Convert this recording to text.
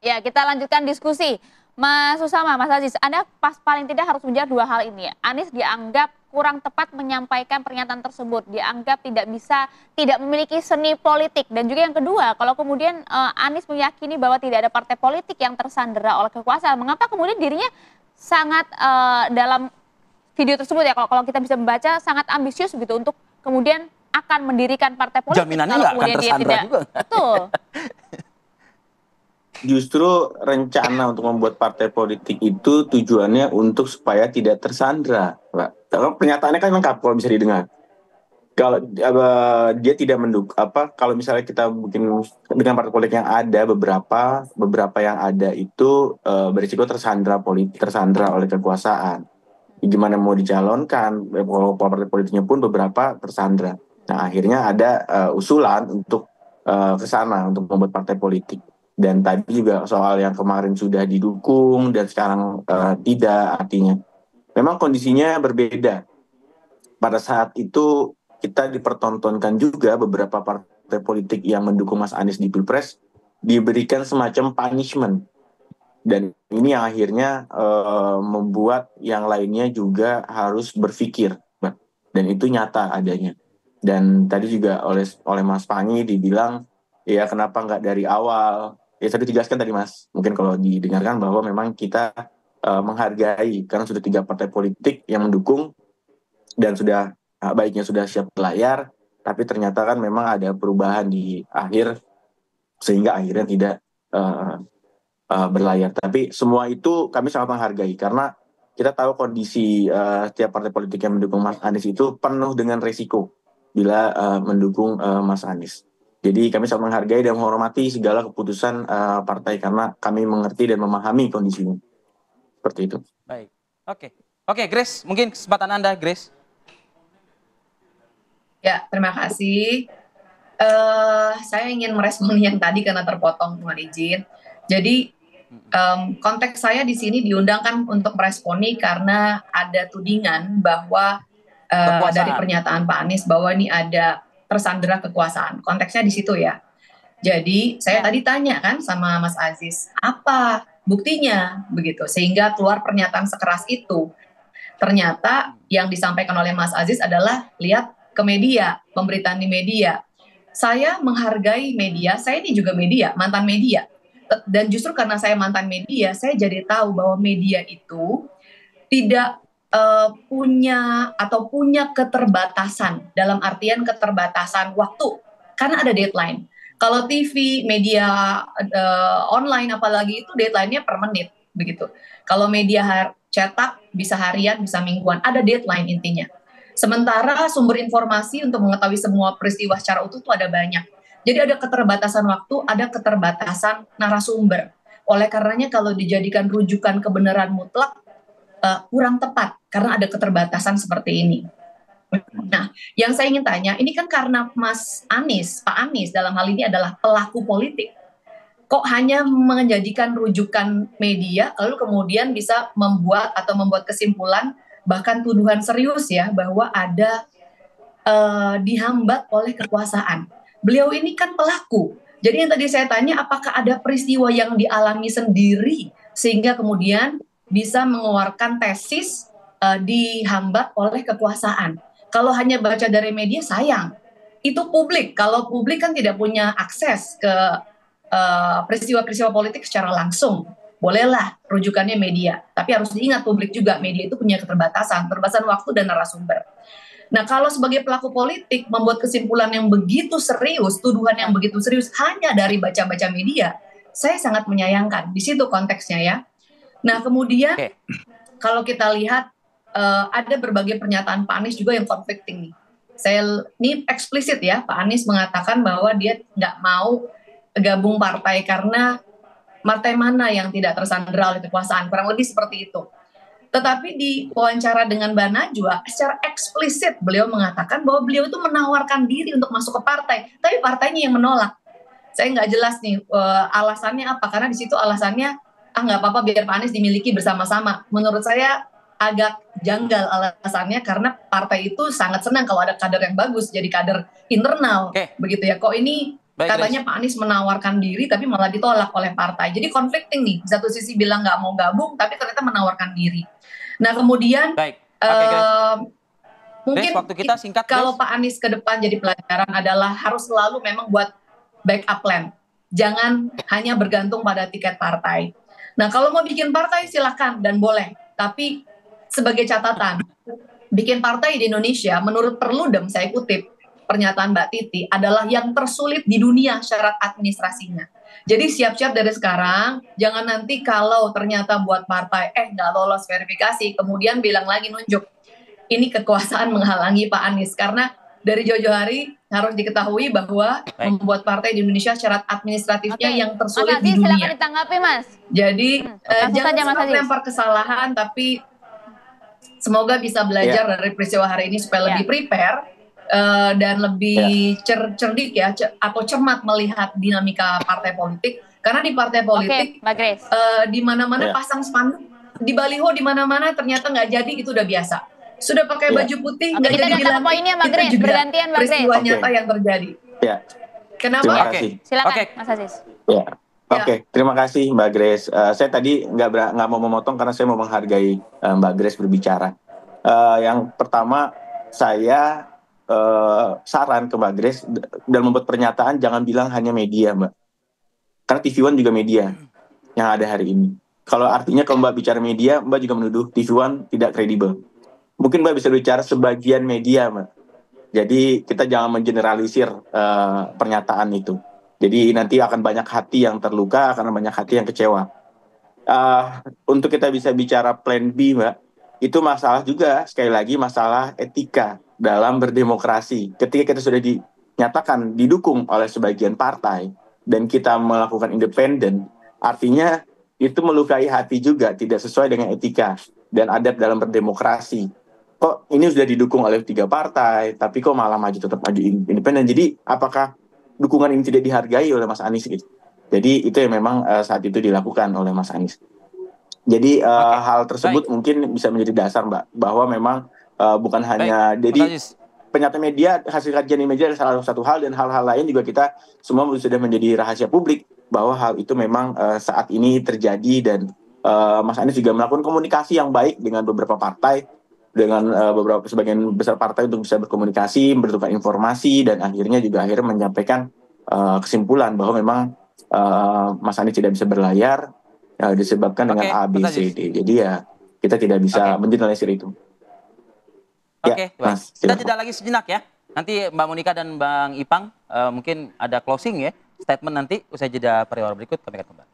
ya kita lanjutkan diskusi. Mas Usama, Mas Aziz, Anda paling tidak harus menjawab dua hal ini ya. Anies dianggap kurang tepat menyampaikan pernyataan tersebut, dianggap tidak memiliki seni politik. Dan juga yang kedua, kalau kemudian Anies meyakini bahwa tidak ada partai politik yang tersandera oleh kekuasaan, mengapa kemudian dirinya sangat dalam video tersebut ya, kalau kita bisa membaca sangat ambisius gitu untuk kemudian akan mendirikan partai politik. Jaminannya nggak akan tersandra juga. Betul. Justru rencana untuk membuat partai politik itu tujuannya untuk supaya tidak tersandra, Pak. Kalau pernyataannya kan lengkap kalau bisa didengar. Kalau dia tidak mendukung kalau misalnya kita bikin dengan partai politik yang ada beberapa yang ada itu berisiko tersandra oleh kekuasaan. Gimana mau dicalonkan, partai politiknya pun beberapa tersandra. Nah, akhirnya ada usulan untuk ke sana untuk membuat partai politik. Dan tadi juga soal yang kemarin sudah didukung dan sekarang tidak, artinya memang kondisinya berbeda. Pada saat itu kita dipertontonkan juga beberapa partai politik yang mendukung Mas Anies di Pilpres diberikan semacam punishment. Dan ini yang akhirnya membuat yang lainnya juga harus berpikir. Dan itu nyata adanya. Dan tadi juga oleh Mas Pangi dibilang, ya kenapa nggak dari awal? Ya tadi dijelaskan tadi Mas, mungkin kalau didengarkan bahwa memang kita menghargai karena sudah 3 partai politik yang mendukung dan sudah baiknya sudah siap layar, tapi ternyata kan memang ada perubahan di akhir sehingga akhirnya tidak berlayar. Tapi semua itu kami sangat menghargai karena kita tahu kondisi setiap partai politik yang mendukung Mas Anies itu penuh dengan resiko bila mendukung Mas Anies. Jadi kami sangat menghargai dan menghormati segala keputusan partai karena kami mengerti dan memahami kondisinya. Seperti itu. Baik. Oke, Grace, mungkin kesempatan Anda, Grace. Ya, terima kasih. Saya ingin merespon yang tadi karena terpotong, mohon izin. Jadi konteks saya di sini diundangkan untuk meresponi karena ada tudingan bahwa dari pernyataan Pak Anies bahwa ini ada tersandera kekuasaan. Konteksnya di situ ya. Jadi saya tadi tanya kan sama Mas Aziz, apa buktinya begitu sehingga keluar pernyataan sekeras itu. Ternyata yang disampaikan oleh Mas Aziz adalah lihat ke media, pemberitaan di media. Saya menghargai media, saya ini juga media, mantan media. Dan justru karena saya mantan media, saya jadi tahu bahwa media itu tidak punya keterbatasan, dalam artian keterbatasan waktu, karena ada deadline. Kalau TV, media online apalagi itu deadline-nya per menit, begitu. Kalau media cetak bisa harian, bisa mingguan, ada deadline intinya. Sementara sumber informasi untuk mengetahui semua peristiwa secara utuh itu ada banyak. Jadi ada keterbatasan waktu, ada keterbatasan narasumber. Oleh karenanya kalau dijadikan rujukan kebenaran mutlak, kurang tepat karena ada keterbatasan seperti ini. Nah, yang saya ingin tanya, ini kan karena Pak Anies dalam hal ini adalah pelaku politik. Kok hanya menjadikan rujukan media, lalu kemudian bisa membuat kesimpulan, bahkan tuduhan serius ya, bahwa ada dihambat oleh kekuasaan. Beliau ini kan pelaku. Jadi yang tadi saya tanya, apakah ada peristiwa yang dialami sendiri, sehingga kemudian bisa mengeluarkan tesis dihambat oleh kekuasaan. Kalau hanya baca dari media sayang, itu publik. Kalau publik kan tidak punya akses ke peristiwa-peristiwa politik secara langsung. Bolehlah rujukannya media, tapi harus diingat publik juga media itu punya keterbatasan waktu dan narasumber. Nah, kalau sebagai pelaku politik membuat kesimpulan yang begitu serius, tuduhan yang begitu serius hanya dari baca-baca media, saya sangat menyayangkan. Di situ konteksnya ya. Nah, kemudian kalau kita lihat ada berbagai pernyataan Pak Anies juga yang conflicting nih. Ini eksplisit ya, Pak Anies mengatakan bahwa dia nggak mau gabung partai karena partai mana yang tidak tersandera oleh kekuasaan, kurang lebih seperti itu. Tetapi di wawancara dengan Mbak Najwa, secara eksplisit beliau mengatakan bahwa beliau itu menawarkan diri untuk masuk ke partai, tapi partainya yang menolak. Saya nggak jelas nih alasannya apa, karena di situ alasannya nggak apa-apa biar Pak Anies dimiliki bersama-sama. Menurut saya agak janggal alasannya karena partai itu sangat senang kalau ada kader yang bagus jadi kader internal, begitu ya. Kok ini Baik, katanya Grace. Pak Anies menawarkan diri tapi malah ditolak oleh partai. Jadi conflicting nih. Di satu sisi bilang nggak mau gabung tapi ternyata menawarkan diri. Nah kemudian Baik. Oke, Grace. mungkin Grace, waktu kita singkat, kalau Grace. Pak Anies ke depan jadi pelajaran adalah harus selalu memang buat backup plan. Jangan hanya bergantung pada tiket partai. Nah kalau mau bikin partai silakan dan boleh. Tapi sebagai catatan, bikin partai di Indonesia menurut Perludem, saya kutip pernyataan Mbak Titi, adalah yang tersulit di dunia syarat administrasinya. Jadi siap-siap dari sekarang, jangan nanti kalau ternyata buat partai nggak lolos verifikasi, kemudian bilang lagi nunjuk ini kekuasaan menghalangi Pak Anies. Karena dari jauh-jauh hari harus diketahui bahwa membuat partai di Indonesia syarat administratifnya yang tersulit Mas di Aziz, silakan dunia. ditanggapi, Mas. Jadi Langsung jangan saja, Mas sempat Aziz. lempar kesalahan, tapi semoga bisa belajar dari peristiwa hari ini supaya lebih prepare dan lebih cerdik ya atau cermat melihat dinamika partai politik. Karena di partai politik, Mbak Grace. di mana-mana pasang spanduk, di baliho di mana-mana ternyata nggak jadi, itu udah biasa. Sudah pakai baju putih nggak Kita jadi datang dilantik, poinnya, Mbak Grace. itu juga Bergantian, Mbak Grace. peristiwa nyata yang terjadi. Ya. Kenapa? Terima Oke. kasih. Silakan, Oke. Mas Aziz. Ya. Oke, terima kasih Mbak Grace. Saya tadi nggak mau memotong karena saya mau menghargai Mbak Grace berbicara. Yang pertama, saya saran ke Mbak Grace dan membuat pernyataan jangan bilang hanya media, Mbak. Karena TV One juga media yang ada hari ini. Kalau artinya kalau Mbak bicara media, Mbak juga menuduh TV One tidak kredibel. Mungkin Mbak bisa bicara sebagian media, Mbak. Jadi kita jangan mengeneralisir pernyataan itu. Jadi nanti akan banyak hati yang terluka, akan banyak hati yang kecewa. Untuk kita bisa bicara plan B, Mbak, itu masalah juga, sekali lagi masalah etika dalam berdemokrasi. Ketika kita sudah dinyatakan didukung oleh sebagian partai dan kita melakukan independen, artinya itu melukai hati juga, tidak sesuai dengan etika dan adab dalam berdemokrasi. Kok ini sudah didukung oleh 3 partai, tapi kok malah tetap maju independen. Jadi apakah dukungan ini tidak dihargai oleh Mas Anies gitu? Jadi itu yang memang saat itu dilakukan oleh Mas Anies. Jadi hal tersebut mungkin bisa menjadi dasar, Mbak, bahwa memang bukan hanya jadi pernyataan media, hasil kajian di media adalah salah satu hal, dan hal-hal lain juga kita semua sudah menjadi rahasia publik bahwa hal itu memang saat ini terjadi, dan Mas Anies juga melakukan komunikasi yang baik dengan beberapa partai, dengan sebagian besar partai untuk bisa berkomunikasi, bertukar informasi, dan akhirnya menyampaikan kesimpulan bahwa memang Mas Anies tidak bisa berlayar disebabkan dengan A, B, C, D. Jadi ya kita tidak bisa mengeneralisir itu. Oke, ya, Mas, kita jeda lagi sejenak ya. Nanti Mbak Monika dan Bang Ipang mungkin ada closing ya, statement nanti usai jeda periode berikut, kami akan kembali.